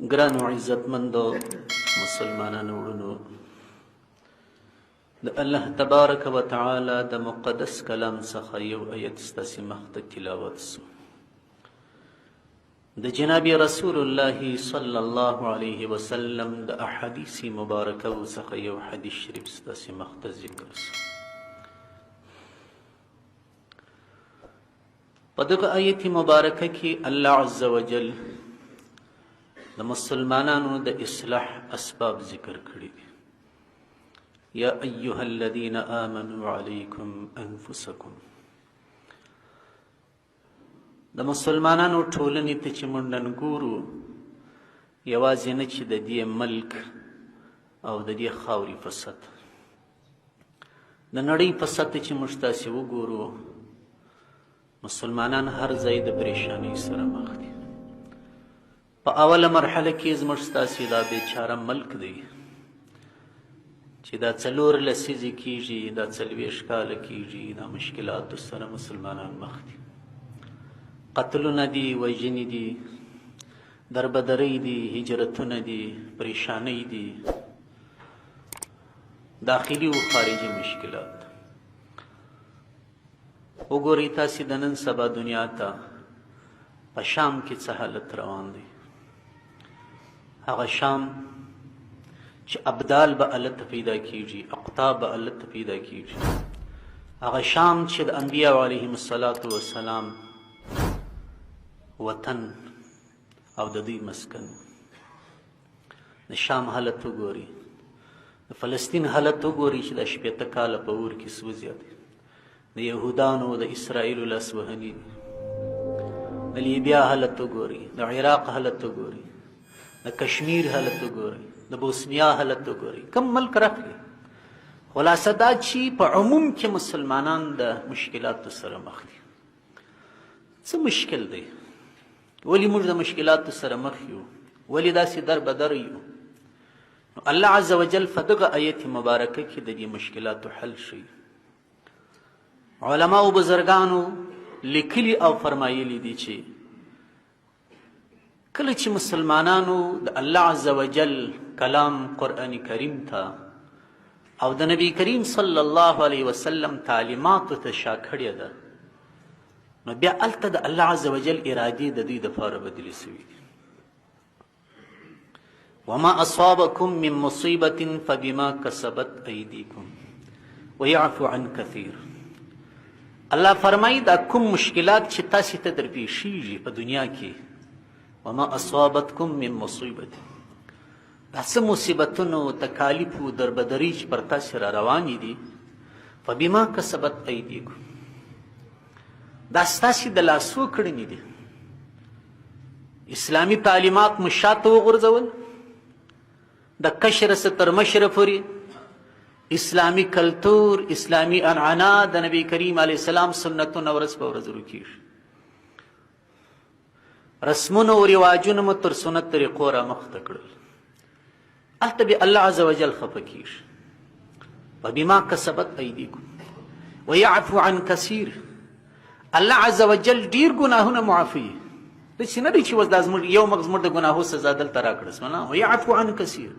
ګرانو عزتمندو مسلمانانو وروڼو، د الله تبارک و تعالی د مقدس کلام څخه یو آیت ستاسې مخ ته تلاوت سو. د جناب رسول الله صلی الله علیه وسلم د احادیث مبارکه څخه یو حدیث شریف ستاسې مخ ته ذکر سو. په دغه آیت مبارکه کې الله عز وجل د مسلمانانو د اصلاح اسباب ذکر کړي دي. یا ایها الذین آمنوا علیکم انفسکم. د مسلمانانو ټولنې ته چې موږ نن ګورو، یوازې نه چې د دې ملک او د دې خاورې په سطح، د نړۍ په سطح چې موږ تاسې وګورو، مسلمانان هر ځای د پریشانۍ سره مخ دي. په اوله مرحله کې زموږ ستاسې دا بیچاره ملک دی چې دا 4 لسیزې کېږي، دا 40 کاله کېږي، دا مشکلاتو سره مسلمانان مخ دي. قتلونه دي، وژنې دي، دربدرۍ دي، هجرتونه دي، پریشانۍ دي، داخلي او خارجي مشکلات. وګورئ تاسې د نن سبا دنیا ته په شام کې څه حالت روان دی. هغه شام چې ابدال به هلته پیدا کیږي، اقطاب به هلته پیدا کیږي. هغه شام چې د انبیاء علیهم السلام وطن او د دوی مسکن. د شام حالت وګوري، د فلسطین حالت وګوري چې د 80 کاله په اور کې سوځي. د یهودانو د اسرائیلو لاس وهني دي. د لیبیا حالت وګوري، د عراق حالت وګوري، د کشمیر حالت وګوري، د بوسنیا حالت وګوري. کم ملک راغلی. خلاصه دا چې په عموم کې مسلمانان د مشکلاتو سره مخ دي. څه مشکل دی؟ ولې موږ د مشکلاتو سره مخ یو؟ ولې داسې در بدر یو؟ نو الله عز وجل په دغه آیت مبارکه کې د دې مشکلاتو حل شي. علماء و بزرگانو لیکلي او فرمایلی دي چې کله چې مسلمانانو د الله عز وجل کلام قرآن کریم ته او د نبی کریم صلی الله علیه وسلم تعلیماتو ته شا کړې ده، نو بیا هلته د الله عز وجل ارادې د دوی دپاره بدلې سوي دي. وما اصابکم من مصیبة فبما کسبت ایدیکم ویعفو عن کثیر. الله فرمایي دا کوم مشکلات چې تاسې ته در پیښیږي په دنیا کې، وما اصابتکم من مصیبت، دا څه مصیبتونو، تکالیفو، دربدرۍ چې پر تاسې را روانې دي، فبما کسبت ایدیکم، دا ستاسې د لاسو کړنې دي. اسلامي تعلیمات مو شاته وغورځول، د کشره څخه تر مشره پورې اسلامی کلتور، اسلامی عنعنات، د نبی کریم علیه السلام سنتونه ورځ په ورځ ورکېږي. رسمونه او رواجونه مو تر سنت طریقو را مخته کړل. هلته به الله عز وجل خفه کېږي. وبما کسبت ایدیکم ویعفو عن کثیر. الله عز وجل ډېر ګناهونه معافوي. داسې نه دی چې اوس دا زموږ یو مخ زموږ د ګناهو سزا دلته راکړه. ویعفو عن کثیر،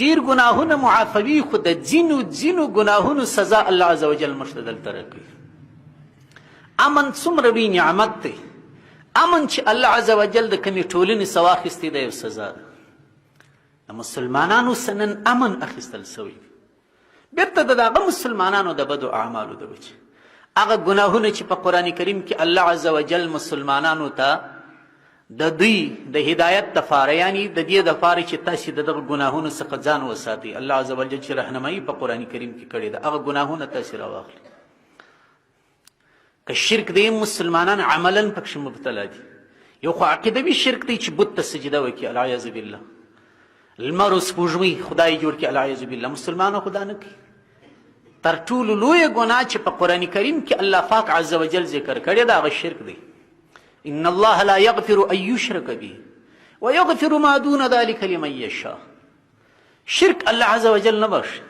ډیر ګناهونه معافوي، خو د ځینو ګناهونو سزا الله عز وجل موږ ته دلته راکوي. امن څومره لوی نعمت دی. امن چې الله عز وجل د کومې ټولنې څه واخیستی دا یو سزا ده. د مسلمانانو څه نن امن اخیستل سوی دی، بېرته د هغه مسلمانانو د بدو اعمالو د وجې. هغه ګناهونه چې په قرآن کریم کې الله عز وجل مسلمانانو ته د دوی د هدایت دپاره، یعنی د دې دپاره چې تاسې د دغه ګناهونو څخه ځان وساتئ، الله عز وجل چې رهنمایي په قرآن کریم کې کړې ده، هغه ګناهونه تاسې راواخلئ. که شرک دی، مسلمانان عملا پکښې مبتلا دي. یو خو عقیدوي شرک دی چې بت ته سجده وکړي، العیاذ بالله. لمر او سپوږمۍ خدای جوړ کړي، العیاذ بالله. مسلمانان خدا نه کوي. تر ټولو لویه ګناه چې په قرآن کریم کې الله پاک عز وجل ذکر کړې ده، هغه شرک دی. ان الله لا يغفر ان يشرك به ويغفر ما دون ذلك لمن يشاء. شرک الله عز وجل نه بخښي.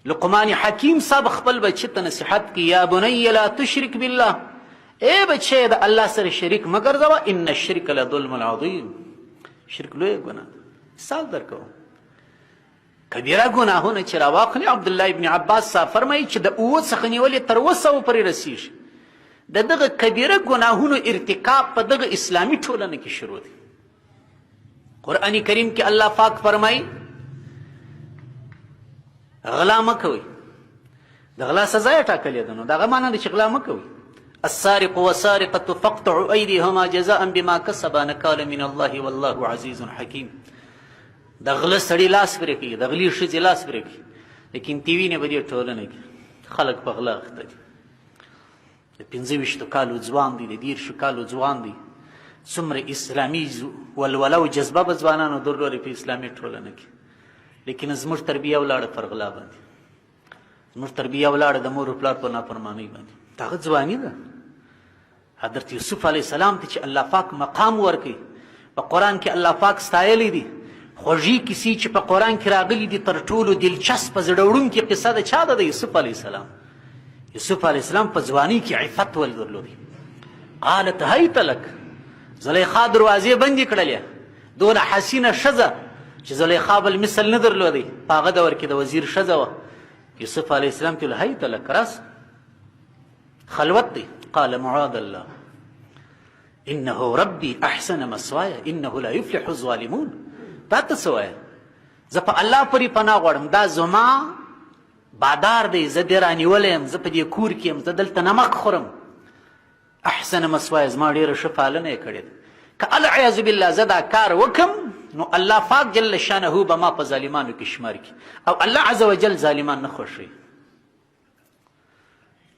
لقمان حکیم صاحب خپل بچی ته نصیحت کی، یا بنی لا تشرک بالله، اے بچی د الله سره شریک مګرځوه، ان الشرک لظلم عظیم، شرک لویه ګناه ده. مثال درکوم، کبیره ګناهونه چې راواخلي، عبدالله ابن عباس صاحب فرمایي چې د اووه څخه نیولې تر 200 پورې رسیږي. د دغه کبیره ګناهونو ارتکاب په دغه اسلامي ټولنه کې شروع دی. قرآن کریم کې الله پاک فرمایي غلا مه کوئ. د غلا سزا یې ټاکلې ده، نو دغه معنا ده چې غلا مه کوئ. السارق والسارقة فاقطعوا أيديهما جزاء بما كسبا نكالا من الله والله عزيز حكيم. د غله سړي لاس پرې کوي، د غلې ښځې لاس پرې کوي، لیکن تی وینې به دې ټولنه کې خلک په غلا اخته دي. د 25 کالو ځوان دی، د 30 کالو ځوان دی، څومره اسلامي ولوله او جذبه به ځوانانو درلودې په اسلامي ټولنه کې، لیکن زموږ تربیه ولاړه پر غلا باندې، زموږ تربیه ولاړه د مور و پلار په نافرمانۍ باندې. دغه ځواني ده. حضرت یوسف علیه السلام ته چې الله پاک مقام ورکوي، په قرآن کې الله پاک ستایلی دي. خوږې کیسې چې په قرآن کې راغلي دي، تر ټولو دلچسپه زړه وړونکې قصه د چا ده؟ د یوسف علیه السلام. یوسف علیه السلام په ځوانۍ کې عفت ول درلودی. قالت هیت لک، زلیخا دروازې بندې کړلې، دونه حسینه ښځه چې زلیخا بل مثل نه درلودی، په هغه دور کې د وزیر ښځه وه. یوسف علیه السلام ته ویل هیت لک، راس خلوت دی. قال معاذ الله انه ربي احسن مسواي انه لا يفلح الظالمون. دا ته څه وایه؟ زه په الله پورې پناه غواړم، دا زما بادار دی، زه دې رانیولی یم، زه په دې کور کې یم، زه دلته نمک خورم. احسن مسواي، زما ډېره ښه پالنه یې کړې ده. که العیاذ بالله زه دا کار وکم، نو الله پاک جل شانه به ما په ظالمانو کې شمار کړي، او الله عز وجل ظالمان نه خوښوي.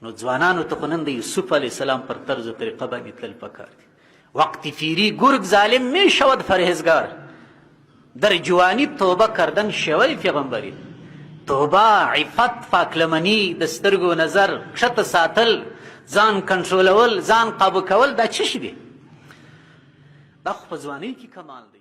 نو ځوانانو ته خو نن د یوسف علیه السلام پر طرز و طریقه باندې تلل پکار دي. وقتی فیری گرگ ظالم می شود فرهزگار، در جوانی توبه کردن شوی پیغمبری. توبه، عفت، پاکلمنی، د سترګو نظر کښته ساتل، ځان کنټرولول، ځان قابو کول، دا څه شي دی؟ دا خو په ځوانۍ کې کمال دی.